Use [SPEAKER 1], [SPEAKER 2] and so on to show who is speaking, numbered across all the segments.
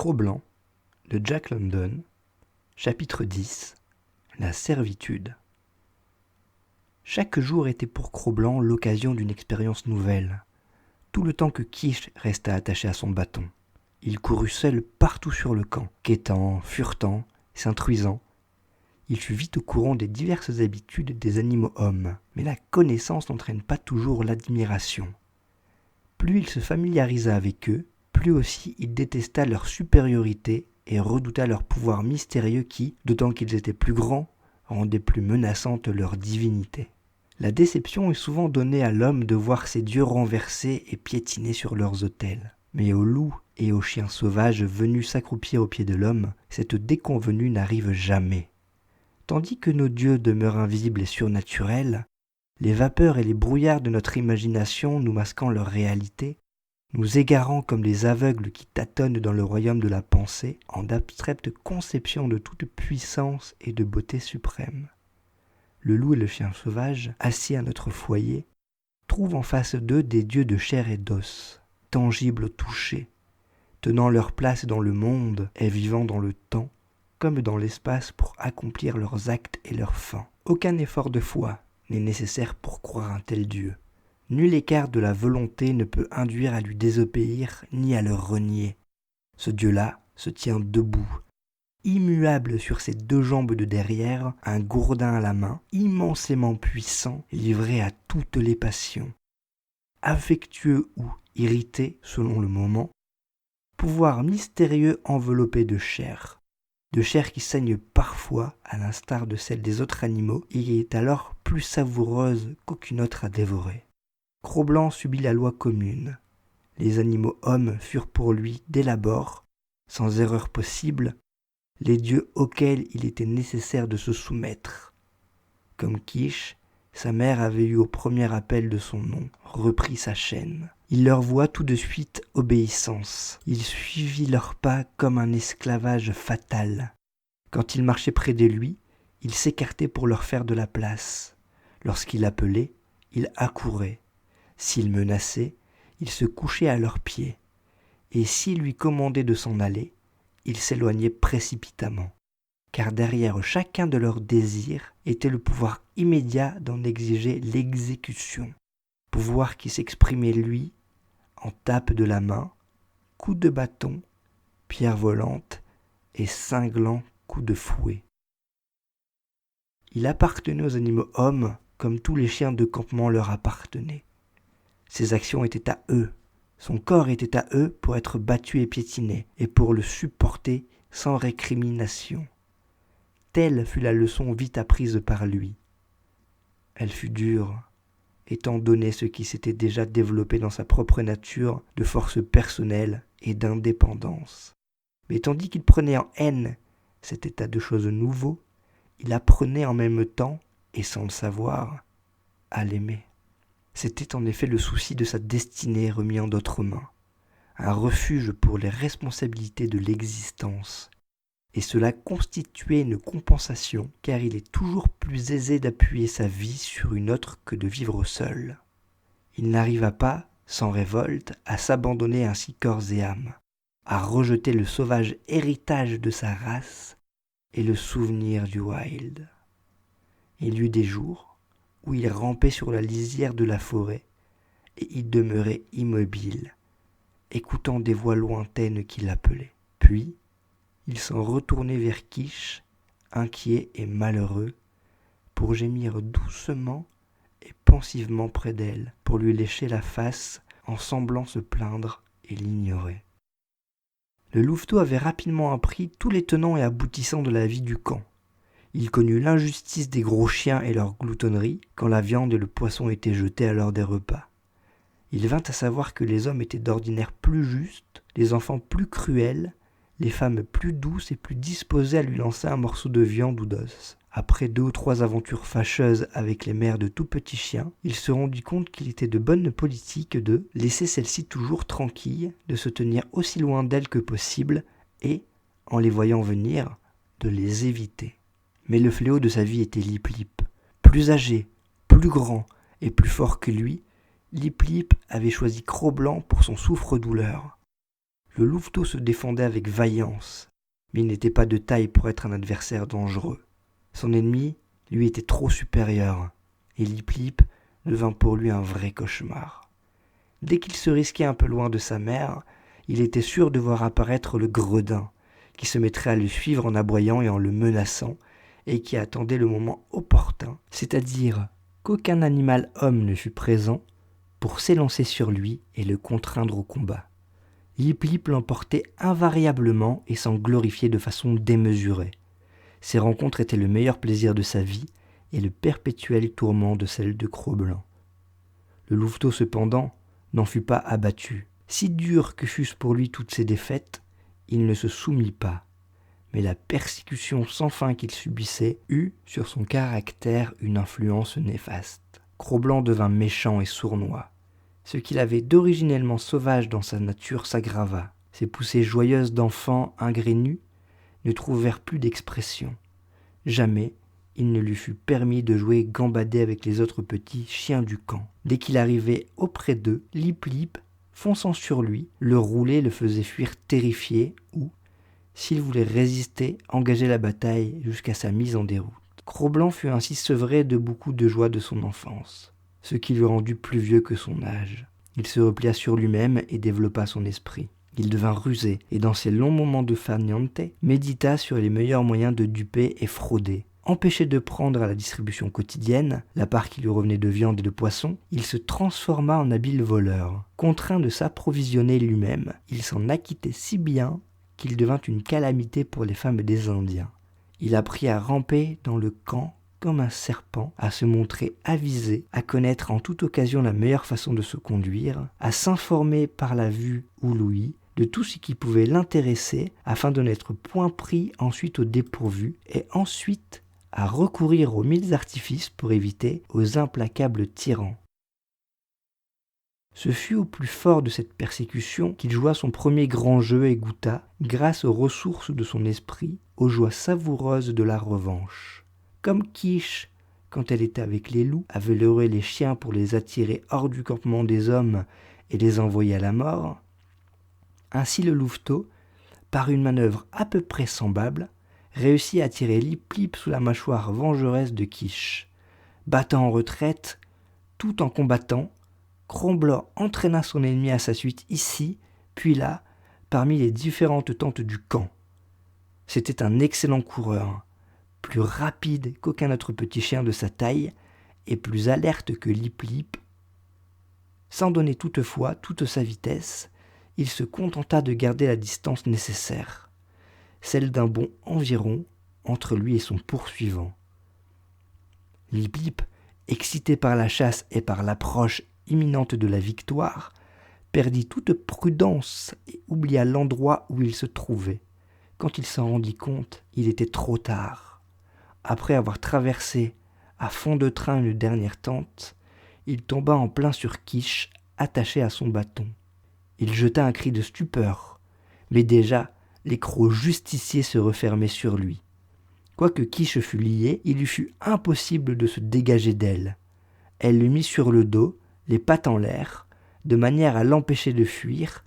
[SPEAKER 1] Cro-Blanc de Jack London, chapitre 10. La servitude. Chaque jour était pour Cro-Blanc l'occasion d'une expérience nouvelle. Tout le temps que Quiche resta attaché à son bâton. Il courut seul partout sur le camp, quêtant, furetant, s'instruisant. Il fut vite au courant des diverses habitudes des animaux hommes, mais la connaissance n'entraîne pas toujours l'admiration. Plus il se familiarisa avec eux, plus aussi il détesta leur supériorité et redouta leur pouvoir mystérieux qui, d'autant qu'ils étaient plus grands, rendait plus menaçante leur divinité. La déception est souvent donnée à l'homme de voir ses dieux renversés et piétinés sur leurs autels. Mais aux loups et aux chiens sauvages venus s'accroupir aux pieds de l'homme, cette déconvenue n'arrive jamais. Tandis que nos dieux demeurent invisibles et surnaturels, les vapeurs et les brouillards de notre imagination nous masquant leur réalité, nous égarant comme les aveugles qui tâtonnent dans le royaume de la pensée en d'abstraites conceptions de toute puissance et de beauté suprême. Le loup et le chien sauvage, assis à notre foyer, trouvent en face d'eux des dieux de chair et d'os, tangibles au toucher, tenant leur place dans le monde et vivant dans le temps, comme dans l'espace pour accomplir leurs actes et leurs fins. Aucun effort de foi n'est nécessaire pour croire un tel Dieu. Nul écart de la volonté ne peut induire à lui désobéir ni à le renier. Ce Dieu-là se tient debout, immuable sur ses deux jambes de derrière, un gourdin à la main, immensément puissant, livré à toutes les passions. Affectueux ou irrité selon le moment, pouvoir mystérieux enveloppé de chair qui saigne parfois à l'instar de celle des autres animaux et qui est alors plus savoureuse qu'aucune autre à dévorer. Cro-Blanc subit la loi commune. Les animaux hommes furent pour lui dès l'abord, sans erreur possible, les dieux auxquels il était nécessaire de se soumettre. Comme Quiche, sa mère avait eu au premier appel de son nom, repris sa chaîne. Il leur voua tout de suite obéissance. Il suivit leurs pas comme un esclavage fatal. Quand il marchait près de lui, il s'écartait pour leur faire de la place. Lorsqu'il appelait, il accourait. S'il menaçait, il se couchait à leurs pieds. Et s'il lui commandait de s'en aller, il s'éloignait précipitamment. Car derrière chacun de leurs désirs était le pouvoir immédiat d'en exiger l'exécution. Pouvoir qui s'exprimait, lui, en tape de la main, coups de bâton, pierres volantes et cinglants coups de fouet. Il appartenait aux animaux hommes comme tous les chiens de campement leur appartenaient. Ses actions étaient à eux, son corps était à eux pour être battu et piétiné, et pour le supporter sans récrimination. Telle fut la leçon vite apprise par lui. Elle fut dure, étant donné ce qui s'était déjà développé dans sa propre nature de force personnelle et d'indépendance. Mais tandis qu'il prenait en haine cet état de choses nouveau, il apprenait en même temps, et sans le savoir, à l'aimer. C'était en effet le souci de sa destinée remis en d'autres mains, un refuge pour les responsabilités de l'existence. Et cela constituait une compensation, car il est toujours plus aisé d'appuyer sa vie sur une autre que de vivre seul. Il n'arriva pas, sans révolte, à s'abandonner ainsi corps et âme, à rejeter le sauvage héritage de sa race et le souvenir du wild. Il y eut des jours où il rampait sur la lisière de la forêt et y demeurait immobile, écoutant des voix lointaines qui l'appelaient. Puis, il s'en retournait vers Quiche, inquiet et malheureux, pour gémir doucement et pensivement près d'elle, pour lui lécher la face en semblant se plaindre et l'ignorer. Le louveteau avait rapidement appris tous les tenants et aboutissants de la vie du camp. Il connut l'injustice des gros chiens et leur gloutonnerie quand la viande et le poisson étaient jetés à l'heure des repas. Il vint à savoir que les hommes étaient d'ordinaire plus justes, les enfants plus cruels, les femmes plus douces et plus disposées à lui lancer un morceau de viande ou d'os. Après 2 ou 3 aventures fâcheuses avec les mères de tout petits chiens, il se rendit compte qu'il était de bonne politique de laisser celles-ci toujours tranquilles, de se tenir aussi loin d'elles que possible et, en les voyant venir, de les éviter. Mais le fléau de sa vie était Lip Lip. Plus âgé, plus grand et plus fort que lui, Lip Lip avait choisi Cro-Blanc pour son souffre-douleur. Le louveteau se défendait avec vaillance, mais il n'était pas de taille pour être un adversaire dangereux. Son ennemi lui était trop supérieur, et Lip Lip devint pour lui un vrai cauchemar. Dès qu'il se risquait un peu loin de sa mère, il était sûr de voir apparaître le gredin, qui se mettrait à le suivre en aboyant et en le menaçant, et qui attendait le moment opportun, c'est-à-dire qu'aucun animal homme ne fût présent, pour s'élancer sur lui et le contraindre au combat. Lip Lip l'emportait invariablement et s'en glorifiait de façon démesurée. Ces rencontres étaient le meilleur plaisir de sa vie et le perpétuel tourment de celle de Cro-Blanc. Le louveteau, cependant, n'en fut pas abattu. Si dures que fussent pour lui toutes ces défaites, il ne se soumit pas. Mais la persécution sans fin qu'il subissait eut sur son caractère une influence néfaste. Cro-Blanc devint méchant et sournois. Ce qu'il avait d'originellement sauvage dans sa nature s'aggrava. Ses poussées joyeuses d'enfant ingrénu ne trouvèrent plus d'expression. Jamais il ne lui fut permis de jouer gambader avec les autres petits chiens du camp. Dès qu'il arrivait auprès d'eux, Lip Lip, fonçant sur lui, le roulait le faisait fuir terrifié ou, s'il voulait résister, engageait la bataille jusqu'à sa mise en déroute. Cro-Blanc fut ainsi sevré de beaucoup de joies de son enfance, ce qui le rendit plus vieux que son âge. Il se replia sur lui-même et développa son esprit. Il devint rusé et dans ses longs moments de farniente, médita sur les meilleurs moyens de duper et frauder. Empêché de prendre à la distribution quotidienne la part qui lui revenait de viande et de poisson, il se transforma en habile voleur. Contraint de s'approvisionner lui-même, il s'en acquittait si bien qu'il devint une calamité pour les femmes des Indiens. Il apprit à ramper dans le camp comme un serpent, à se montrer avisé, à connaître en toute occasion la meilleure façon de se conduire, à s'informer par la vue ou l'ouïe de tout ce qui pouvait l'intéresser afin de n'être point pris ensuite au dépourvu et ensuite à recourir aux mille artifices pour éviter aux implacables tyrans. Ce fut au plus fort de cette persécution qu'il joua son premier grand jeu et goûta, grâce aux ressources de son esprit, aux joies savoureuses de la revanche. Comme Quiche, quand elle était avec les loups, avait leurré les chiens pour les attirer hors du campement des hommes et les envoyer à la mort, ainsi le louveteau, par une manœuvre à peu près semblable, réussit à tirer Lip Lip sous la mâchoire vengeresse de Quiche. Battant en retraite, tout en combattant, Cro-Blanc entraîna son ennemi à sa suite ici, puis là, parmi les différentes tentes du camp. C'était un excellent coureur, plus rapide qu'aucun autre petit chien de sa taille et plus alerte que Lip Lip. Sans donner toutefois toute sa vitesse, il se contenta de garder la distance nécessaire, celle d'un bond environ entre lui et son poursuivant. Lip Lip, excité par la chasse et par l'approche imminente de la victoire, perdit toute prudence et oublia l'endroit où il se trouvait. Quand il s'en rendit compte, il était trop tard. Après avoir traversé à fond de train une dernière tente, il tomba en plein sur Quiche, attaché à son bâton. Il jeta un cri de stupeur, mais déjà les crocs justiciers se refermaient sur lui. Quoique Quiche fût liée, il lui fut impossible de se dégager d'elle. Elle le mit sur le dos, les pattes en l'air, de manière à l'empêcher de fuir,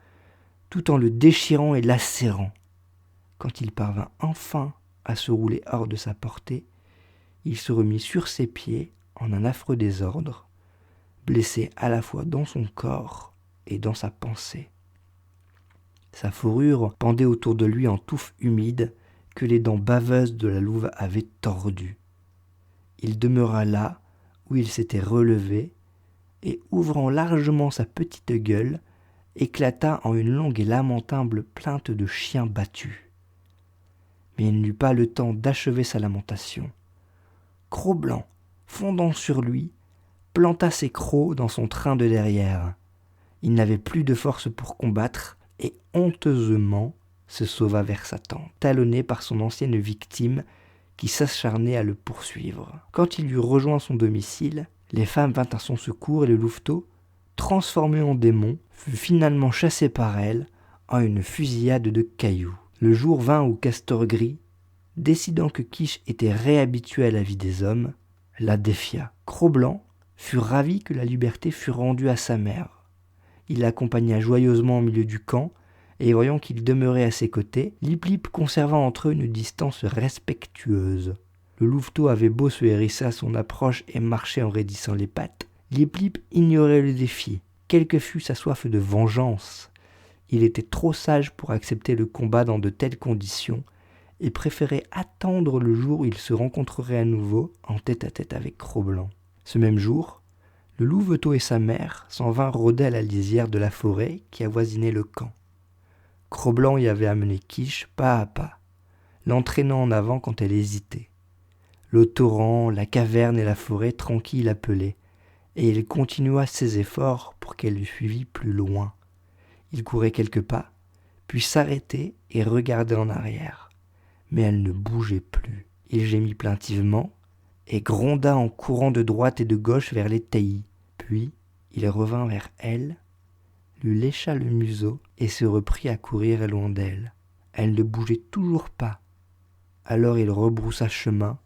[SPEAKER 1] tout en le déchirant et lacérant. Quand il parvint enfin à se rouler hors de sa portée, il se remit sur ses pieds en un affreux désordre, blessé à la fois dans son corps et dans sa pensée. Sa fourrure pendait autour de lui en touffes humides que les dents baveuses de la louve avaient tordues. Il demeura là où il s'était relevé et, ouvrant largement sa petite gueule, éclata en une longue et lamentable plainte de chien battu. Mais il n'eut pas le temps d'achever sa lamentation. Cro-Blanc, fondant sur lui, planta ses crocs dans son train de derrière. Il n'avait plus de force pour combattre et honteusement se sauva vers sa tente, talonné par son ancienne victime qui s'acharnait à le poursuivre. Quand il eut rejoint son domicile, les femmes vinrent à son secours et le louveteau, transformé en démon, fut finalement chassé par elles en une fusillade de cailloux. Le jour vint où Castor Gris, décidant que Quiche était réhabitué à la vie des hommes, la défia. Cro-Blanc fut ravi que la liberté fût rendue à sa mère. Il l'accompagna joyeusement au milieu du camp et voyant qu'il demeurait à ses côtés, Lip-Lip conserva entre eux une distance respectueuse. Le louveteau avait beau se hérisser à son approche et marcher en raidissant les pattes, Lip-Lip ignorait le défi, quelle que fût sa soif de vengeance. Il était trop sage pour accepter le combat dans de telles conditions et préférait attendre le jour où il se rencontrerait à nouveau en tête-à-tête avec Cro-Blanc. Ce même jour, le louveteau et sa mère s'en vinrent rôder à la lisière de la forêt qui avoisinait le camp. Cro-Blanc y avait amené Quiche pas à pas, l'entraînant en avant quand elle hésitait. Le torrent, la caverne et la forêt tranquille l'appelaient, et il continua ses efforts pour qu'elle le suivît plus loin. Il courait quelques pas, puis s'arrêtait et regardait en arrière. Mais elle ne bougeait plus. Il gémit plaintivement et gronda en courant de droite et de gauche vers les taillis. Puis il revint vers elle, lui lécha le museau et se reprit à courir loin d'elle. Elle ne bougeait toujours pas. Alors il rebroussa chemin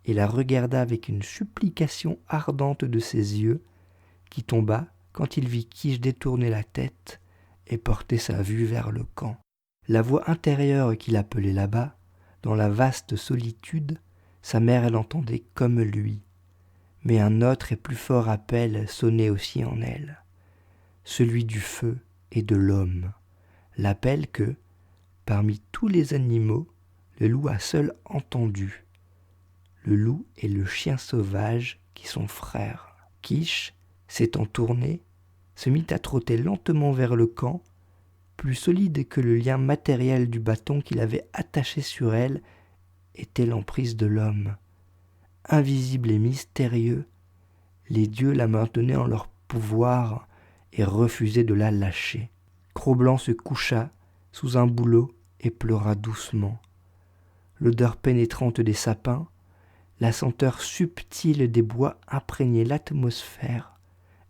[SPEAKER 1] et la regarda avec une supplication ardente de ses yeux qui tomba quand il vit Quiche détourner la tête et porter sa vue vers le camp. La voix intérieure qui l'appelait là-bas, dans la vaste solitude, sa mère l'entendait comme lui. Mais un autre et plus fort appel sonnait aussi en elle, celui du feu et de l'homme. L'appel que, parmi tous les animaux, le loup a seul entendu. Le loup et le chien sauvage qui sont frères. Quiche, s'étant tourné, se mit à trotter lentement vers le camp, plus solide que le lien matériel du bâton qu'il avait attaché sur elle était l'emprise de l'homme. Invisible et mystérieux, les dieux la maintenaient en leur pouvoir et refusaient de la lâcher. Cro-Blanc se coucha sous un bouleau et pleura doucement. L'odeur pénétrante des sapins, la senteur subtile des bois imprégnaient l'atmosphère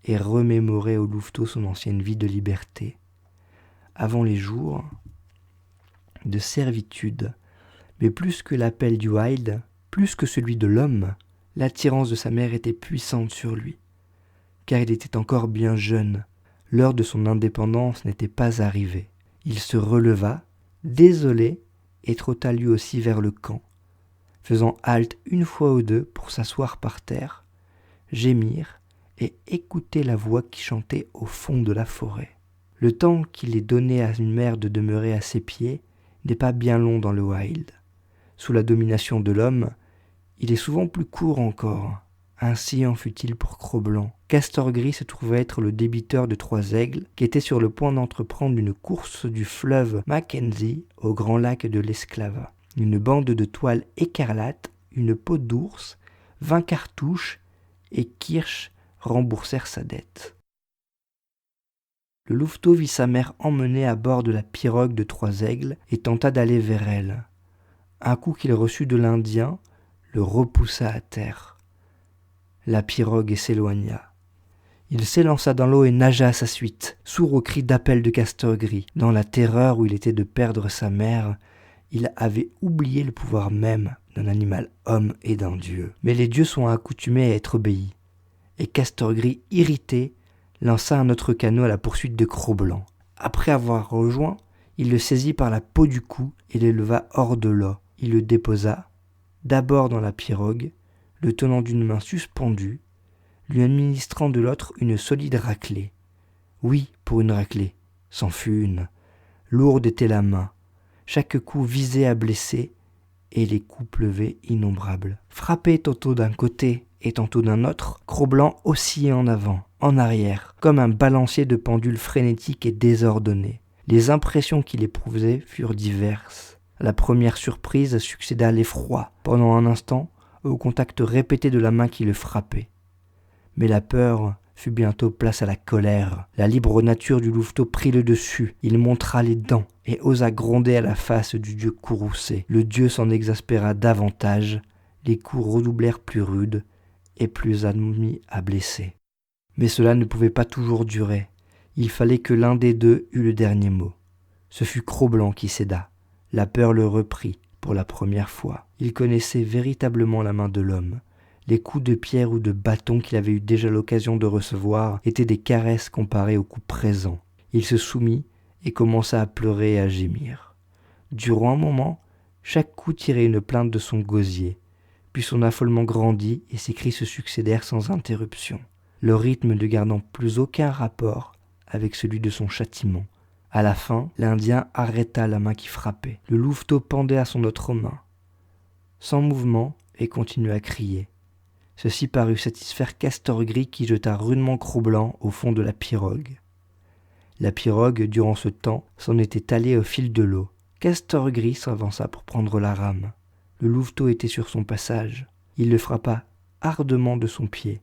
[SPEAKER 1] et remémoraient au louveteau son ancienne vie de liberté. Avant les jours de servitude, mais plus que l'appel du wild, plus que celui de l'homme, l'attirance de sa mère était puissante sur lui, car il était encore bien jeune. L'heure de son indépendance n'était pas arrivée. Il se releva, désolé, et trotta lui aussi vers le camp, faisant halte une fois ou deux pour s'asseoir par terre, gémir et écouter la voix qui chantait au fond de la forêt. Le temps qu'il est donné à une mère de demeurer à ses pieds n'est pas bien long dans le wild. Sous la domination de l'homme, il est souvent plus court encore. Ainsi en fut-il pour Cro-Blanc. Castor-Gris se trouvait être le débiteur de Trois Aigles, qui était sur le point d'entreprendre une course du fleuve Mackenzie au grand lac de l'Esclave. Une bande de toile écarlate, une peau d'ours, 20 cartouches et Kirsch remboursèrent sa dette. Le louveteau vit sa mère emmenée à bord de la pirogue de Trois Aigles et tenta d'aller vers elle. Un coup qu'il reçut de l'Indien le repoussa à terre. La pirogue s'éloigna. Il s'élança dans l'eau et nagea à sa suite, sourd aux cris d'appel de Castor-Gris. Dans la terreur où il était de perdre sa mère, il avait oublié le pouvoir même d'un animal homme et d'un dieu. Mais les dieux sont accoutumés à être obéis. Et Castor-Gris, irrité, lança un autre canot à la poursuite de Cro-Blanc. Après avoir rejoint, il le saisit par la peau du cou et l'éleva hors de l'eau. Il le déposa, d'abord dans la pirogue, le tenant d'une main suspendue, lui administrant de l'autre une solide raclée. Oui, pour une raclée, c'en fut une. Lourde était la main. Chaque coup visait à blesser, et les coups pleuvaient innombrables. Frappé tantôt d'un côté et tantôt d'un autre, Cro-Blanc oscillait en avant, en arrière, comme un balancier de pendules frénétique et désordonné. Les impressions qu'il éprouvait furent diverses. À la première surprise succéda l'effroi, pendant un instant, au contact répété de la main qui le frappait. Mais la peur fut bientôt place à la colère. La libre nature du louveteau prit le dessus. Il montra les dents et osa gronder à la face du dieu courroucé. Le dieu s'en exaspéra davantage. Les coups redoublèrent plus rudes et plus admis à blesser. Mais cela ne pouvait pas toujours durer. Il fallait que l'un des deux eût le dernier mot. Ce fut Cro-Blanc qui céda. La peur le reprit pour la première fois. Il connaissait véritablement la main de l'homme. Les coups de pierre ou de bâton qu'il avait eu déjà l'occasion de recevoir étaient des caresses comparées aux coups présents. Il se soumit et commença à pleurer et à gémir. Durant un moment, chaque coup tirait une plainte de son gosier, puis son affolement grandit et ses cris se succédèrent sans interruption, leur rythme ne gardant plus aucun rapport avec celui de son châtiment. À la fin, l'Indien arrêta la main qui frappait. Le louveteau pendait à son autre main, sans mouvement, et continua à crier. Ceci parut satisfaire Castor Gris qui jeta rudement Cro-Blanc au fond de la pirogue. La pirogue, durant ce temps, s'en était allée au fil de l'eau. Castor Gris s'avança pour prendre la rame. Le louveteau était sur son passage. Il le frappa ardemment de son pied.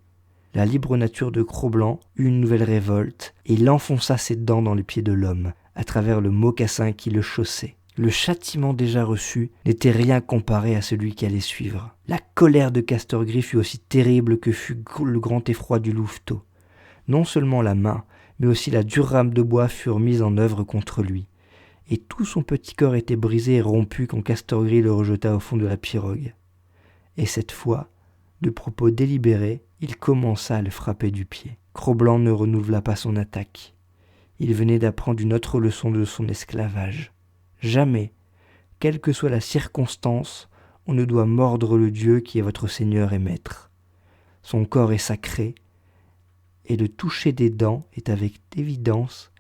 [SPEAKER 1] La libre nature de Cro-Blanc eut une nouvelle révolte et il enfonça ses dents dans les pieds de l'homme, à travers le mocassin qui le chaussait. Le châtiment déjà reçu n'était rien comparé à celui qui allait suivre. La colère de Castor Gris fut aussi terrible que fut le grand effroi du louveteau. Non seulement la main, mais aussi la dure rame de bois furent mises en œuvre contre lui, et tout son petit corps était brisé et rompu quand Castor Gris le rejeta au fond de la pirogue. Et cette fois, de propos délibérés, il commença à le frapper du pied. Cro-Blanc ne renouvela pas son attaque. Il venait d'apprendre une autre leçon de son esclavage. Jamais, quelle que soit la circonstance, on ne doit mordre le Dieu qui est votre Seigneur et Maître. Son corps est sacré, et le toucher des dents est avec évidence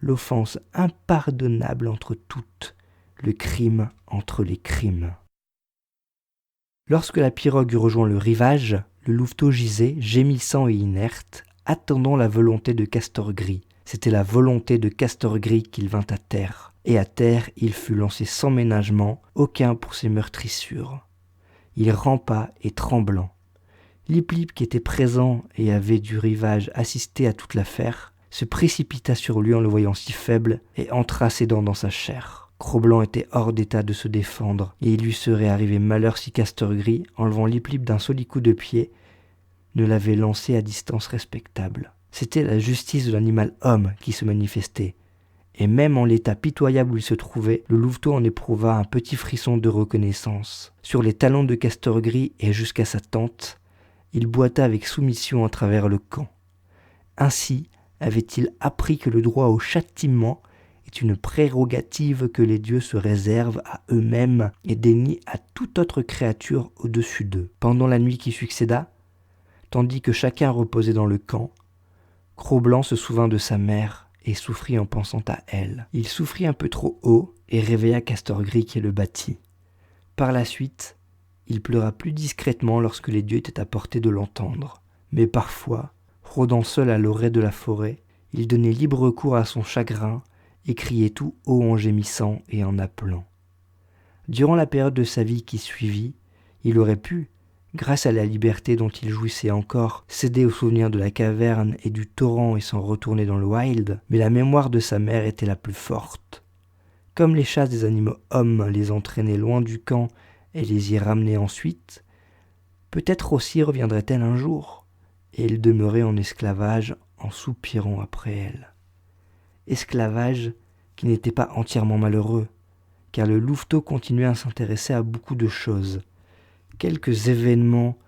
[SPEAKER 1] l'offense impardonnable entre toutes, le crime entre les crimes. Lorsque la pirogue eut rejoint le rivage, le louveteau gisait, gémissant et inerte, attendant la volonté de Castor Gris. C'était la volonté de Castor Gris qu'il vint à terre. Et à terre, il fut lancé sans ménagement, aucun pour ses meurtrissures. Il rampa et tremblant. Lip Lip, qui était présent et avait du rivage assisté à toute l'affaire, se précipita sur lui en le voyant si faible et entra ses dents dans sa chair. Cro-Blanc était hors d'état de se défendre, et il lui serait arrivé malheur si Castor Gris, enlevant Lip Lip d'un solide coup de pied, ne l'avait lancé à distance respectable. C'était la justice de l'animal homme qui se manifestait, et même en l'état pitoyable où il se trouvait, le louveteau en éprouva un petit frisson de reconnaissance. Sur les talons de Castor Gris et jusqu'à sa tente, il boita avec soumission à travers le camp. Ainsi avait-il appris que le droit au châtiment est une prérogative que les dieux se réservent à eux-mêmes et dénient à toute autre créature au-dessus d'eux. Pendant la nuit qui succéda, tandis que chacun reposait dans le camp, Cro-Blanc se souvint de sa mère et souffrit en pensant à elle. Il souffrit un peu trop haut et réveilla Castor Gris qui le battit. Par la suite, il pleura plus discrètement lorsque les dieux étaient à portée de l'entendre. Mais parfois, rôdant seul à l'orée de la forêt, il donnait libre cours à son chagrin et criait tout haut en gémissant et en appelant. Durant la période de sa vie qui suivit, il aurait pu, grâce à la liberté dont il jouissait encore, céder aux souvenirs de la caverne et du torrent et s'en retourner dans le wild, mais la mémoire de sa mère était la plus forte. Comme les chasses des animaux hommes les entraînaient loin du camp et les y ramenaient ensuite, peut-être aussi reviendrait-elle un jour, et il demeurait en esclavage en soupirant après elle. Esclavage qui n'était pas entièrement malheureux, car le louveteau continuait à s'intéresser à beaucoup de choses. Quelques événements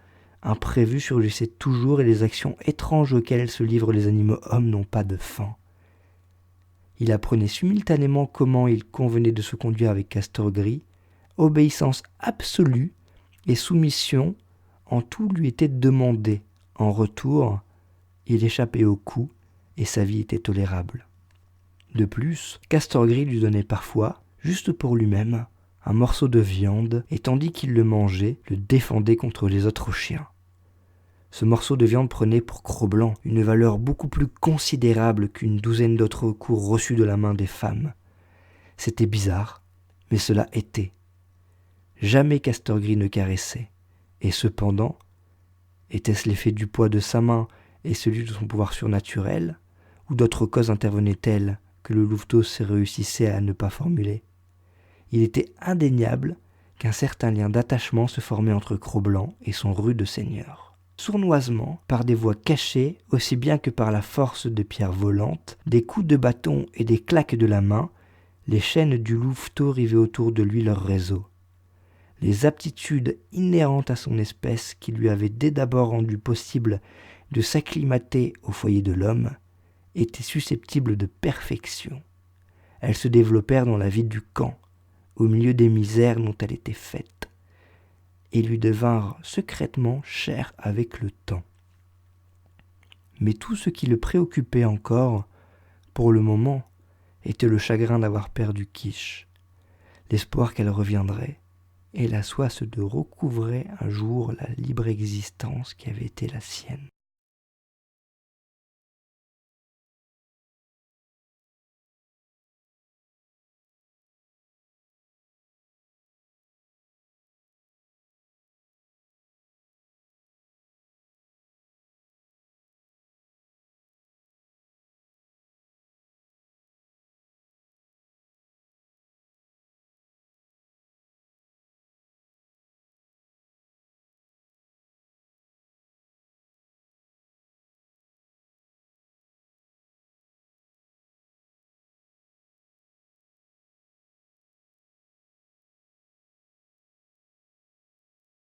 [SPEAKER 1] imprévus surgissaient toujours et les actions étranges auxquelles se livrent les animaux hommes n'ont pas de fin. Il apprenait simultanément comment il convenait de se conduire avec Castor Gris, obéissance absolue et soumission en tout lui était demandé. En retour, il échappait aux coups et sa vie était tolérable. De plus, Castor Gris lui donnait parfois, juste pour lui-même, un morceau de viande et tandis qu'il le mangeait, le défendait contre les autres chiens. Ce morceau de viande prenait pour Cro-Blanc une valeur beaucoup plus considérable qu'une douzaine d'autres coups reçus de la main des femmes. C'était bizarre, mais cela était. Jamais Castor Gris ne caressait, et cependant, était-ce l'effet du poids de sa main et celui de son pouvoir surnaturel, ou d'autres causes intervenaient-elles que le louveteau se réussissait à ne pas formuler? Il était indéniable qu'un certain lien d'attachement se formait entre Cro-Blanc et son rude seigneur. Sournoisement, par des voies cachées, aussi bien que par la force de pierres volantes, des coups de bâton et des claques de la main, les chaînes du louveteau rivaient autour de lui leur réseau. Les aptitudes inhérentes à son espèce qui lui avaient dès d'abord rendu possible de s'acclimater au foyer de l'homme étaient susceptibles de perfection. elles se développèrent dans la vie du camp, au milieu des misères dont elle était faite, et lui devinrent secrètement chères avec le temps. Mais tout ce qui le préoccupait encore, pour le moment, était le chagrin d'avoir perdu Kish, l'espoir qu'elle reviendrait, et la soif de recouvrer un jour la libre existence qui avait été la sienne.